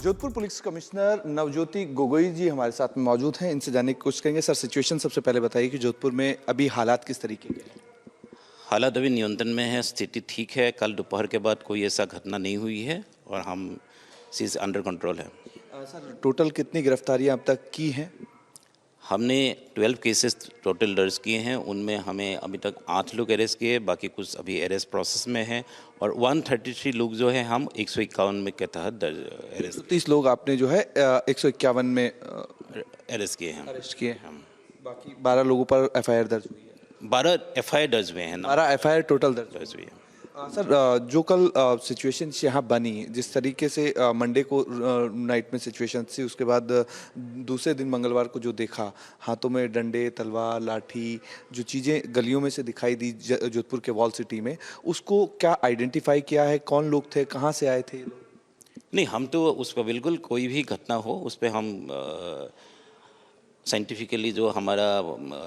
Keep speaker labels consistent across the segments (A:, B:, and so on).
A: Jodhpur police commissioner Navjyoti Gogoi जी हमारे साथ में मौजूद हैं। इनसे जानने की कोशिश करेंगे। सर, सिचुएशन सबसे पहले बताइए कि जोधपुर में अभी हालात किस तरीके के हैं?
B: हालात अभी नियंत्रण में है, स्थिति ठीक है। कल दोपहर के बाद कोई ऐसा घटना नहीं हुई है और हम चीज़ अंडर कंट्रोल है।
A: सर, टोटल कितनी गिरफ्तारियां अब तक की हैं?
B: हमने 12 केसेस टोटल दर्ज किए हैं। उनमें हमें अभी तक 8 लोग अरेस्ट किए, बाकी कुछ अभी अरेस्ट प्रोसेस में हैं और 133 लोग जो है हम 151 में के तहत दर्ज अरेस्ट
A: 30 लोग आपने जो है 151 में
B: अरेस्ट किए हैं।
A: अरेस्ट किए हैं। बाकी 12 लोगों पर एफआईआर दर्ज हुई है।
B: 12 FIR दर्ज हुए हैं ना,
A: 12 एफआईआर टोटल दर्ज
B: हुई है।
A: सर, जो कल सिचुएशन यहाँ बनी, जिस तरीके से मंडे को नाइट में सिचुएशन थी, उसके बाद दूसरे दिन मंगलवार को जो देखा, हाथों में डंडे, तलवार, लाठी, जो चीज़ें गलियों में से दिखाई दी जोधपुर के वॉल सिटी में, उसको क्या आइडेंटिफाई किया है? कौन लोग थे, कहाँ से आए थे?
B: नहीं, हम तो उस पर बिल्कुल कोई भी घटना हो उस पर हम साइंटिफिकली जो हमारा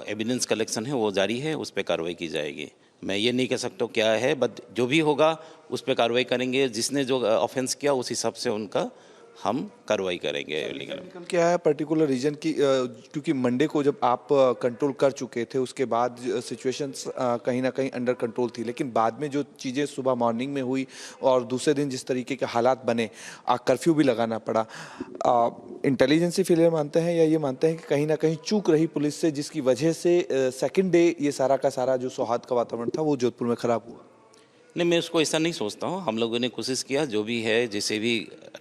B: एविडेंस कलेक्शन है वो जारी है, उस पर कार्रवाई की जाएगी। मैं ये नहीं कह सकता क्या है, बट जो भी होगा उस पर कार्रवाई करेंगे। जिसने जो ऑफेंस किया उस हिसाब से उनका हम कार्रवाई करेंगे। लीगल
A: निकल के आया पर्टिकुलर रीजन की, क्योंकि मंडे को जब आप कंट्रोल कर चुके थे, उसके बाद सिचुएशंस कहीं ना कहीं अंडर कंट्रोल थी, लेकिन बाद में जो चीज़ें सुबह मॉर्निंग में हुई और दूसरे दिन जिस तरीके के हालात बने, कर्फ्यू भी लगाना पड़ा, इंटेलिजेंसी फेलियर मानते हैं या ये मानते हैं कि कहीं ना कहीं चूक रही पुलिस से, जिसकी वजह से सेकेंड डे ये सारा का सारा जो सौहार्द का वातावरण था वो जोधपुर में खराब हुआ?
B: नहीं, मैं उसको ऐसा नहीं सोचता हूँ। हम लोगों ने कोशिश किया, जो भी है जैसे भी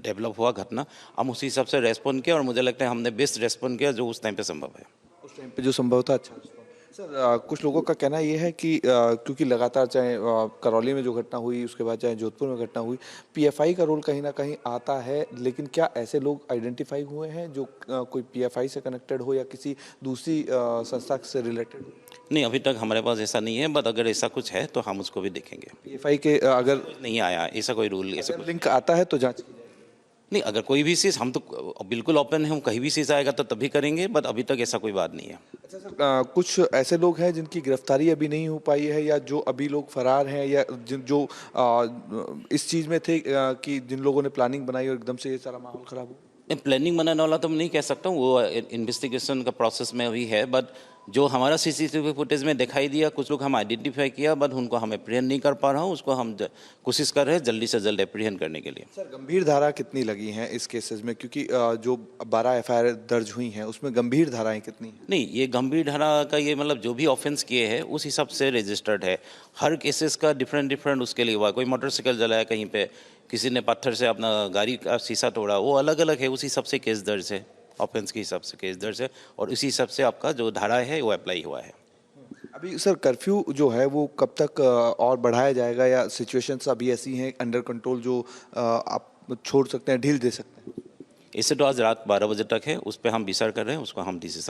B: डेवलप हुआ घटना, हम उसी हिसाब से रेस्पॉन्ड किया और मुझे लगता है हमने बेस्ट रेस्पॉन्ड किया जो उस टाइम पे संभव है।
A: उस टाइम पे जो संभव था। अच्छा सर, कुछ लोगों का कहना ये है कि क्योंकि लगातार चाहे करौली में जो घटना हुई, उसके बाद चाहे जोधपुर में घटना हुई, पीएफआई का रोल कहीं ना कहीं आता है, लेकिन क्या ऐसे लोग आइडेंटिफाई हुए हैं जो कोई पीएफआई से कनेक्टेड हो या किसी दूसरी संस्था से रिलेटेड हो?
B: नहीं, अभी तक हमारे पास ऐसा नहीं है, बट अगर ऐसा कुछ है तो हम उसको भी देखेंगे।
A: पीएफआई के अगर
B: नहीं आया ऐसा कोई रूल, ऐसा कुछ
A: लिंक आता है तो जांच की जाए।
B: नहीं। अगर कोई भी चीज़, हम तो बिल्कुल ओपन है, हम कहीं भी चीज़ आएगा तो तभी करेंगे, बट अभी तक ऐसा कोई बात नहीं है।
A: अच्छा सर, कुछ ऐसे लोग हैं जिनकी गिरफ्तारी अभी नहीं हो पाई है, या जो अभी लोग फरार हैं, या जो इस चीज़ में थे कि जिन लोगों ने प्लानिंग बनाई और एकदम से ये सारा माहौल खराब हो?
B: प्लानिंग बनाने वाला तो मैं नहीं कह सकता हूँ, वो इन्वेस्टिगेशन का प्रोसेस में अभी है, बट जो हमारा CCTV फुटेज में दिखाई दिया, कुछ लोग हम आइडेंटिफाई किया, बट उनको हम एप्रीहेंड नहीं कर पा रहा हूँ। उसको हम कोशिश कर रहे हैं जल्दी से जल्द एप्रीहेंड करने के लिए।
A: सर, गंभीर धारा कितनी लगी हैं इस केसेस में? क्योंकि जो 12 एफआईआर दर्ज हुई हैं उसमें गंभीर धाराएं कितनी हैं?
B: नहीं, ये गंभीर धारा का ये मतलब जो भी ऑफेंस किए हैं उस हिसाब से रजिस्टर्ड है। हर केसेस का डिफरेंट उसके लिए हुआ। कोई मोटरसाइकिल जलाया कहीं पे, किसी ने पत्थर से अपना गाड़ी का शीशा तोड़ा, वो अलग अलग है। उस हिसाब से केस दर्ज है, ऑफेंस के हिसाब से केस दर्ज है और उसी हिसाब से आपका जो धारा है वो अप्लाई हुआ है।
A: अभी सर, कर्फ्यू जो है वो कब तक और बढ़ाया जाएगा, या सिचुएशंस अभी ऐसी हैं अंडर कंट्रोल जो आप छोड़ सकते हैं, ढील दे सकते हैं?
B: इससे तो आज रात 12 बजे तक है, उस पर हम विचार कर रहे हैं, उसको हम डिसीजन